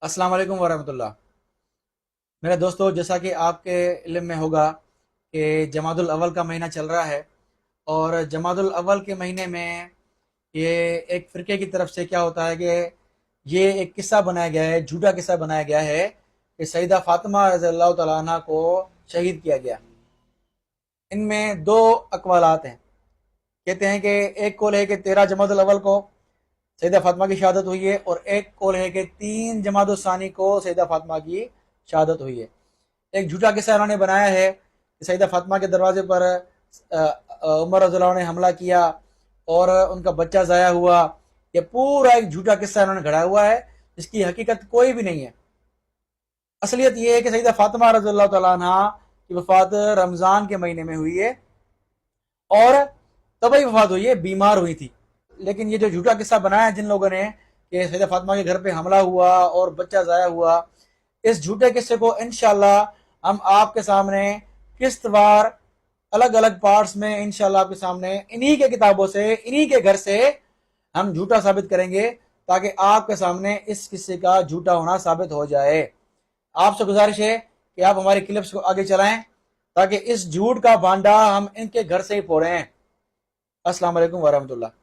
السلام علیکم ورحمۃ اللہ۔ میرے دوستو، جیسا کہ آپ کے علم میں ہوگا کہ جمادی الاول کا مہینہ چل رہا ہے، اور جمادی الاول کے مہینے میں یہ ایک فرقے کی طرف سے کیا ہوتا ہے کہ یہ ایک قصہ بنایا گیا ہے، جھوٹا قصہ بنایا گیا ہے کہ سیدہ فاطمہ رضی اللہ تعالیٰ عنہ کو شہید کیا گیا۔ ان میں دو اقوالات ہیں۔ کہتے ہیں کہ ایک قول ہے کہ 13 جمادی الاول کو سیدہ فاطمہ کی شہادت ہوئی ہے، اور ایک قول ہے کہ 3 جمادی الثانی کو سیدہ فاطمہ کی شہادت ہوئی ہے۔ ایک جھوٹا قصہ انہوں نے بنایا ہے کہ سیدہ فاطمہ کے دروازے پر عمر رضی اللہ عنہ نے حملہ کیا اور ان کا بچہ ضائع ہوا۔ یہ پورا ایک جھوٹا قصہ انہوں نے گھڑا ہوا ہے، جس کی حقیقت کوئی بھی نہیں ہے۔ اصلیت یہ ہے کہ سیدہ فاطمہ رضی اللہ تعالیٰ عنہ کی وفات رمضان کے مہینے میں ہوئی ہے، اور طبعی وفات ہوئی ہے، بیمار ہوئی تھی۔ لیکن یہ جو جھوٹا قصہ بنایا ہے جن لوگوں نے کہ سیدہ فاطمہ کے گھر پہ حملہ ہوا اور بچہ ضائع ہوا، اس جھوٹے قصے کو انشاءاللہ ہم آپ کے سامنے قسط وار الگ الگ پارٹس میں انشاءاللہ آپ کے سامنے انہی کے کتابوں سے، انہی کے گھر سے ہم جھوٹا ثابت کریں گے، تاکہ آپ کے سامنے اس قصے کا جھوٹا ہونا ثابت ہو جائے۔ آپ سے گزارش ہے کہ آپ ہماری کلپس کو آگے چلائیں، تاکہ اس جھوٹ کا بانڈا ہم ان کے گھر سے ہی پھوڑیں۔ السلام علیکم ورحمۃ اللہ۔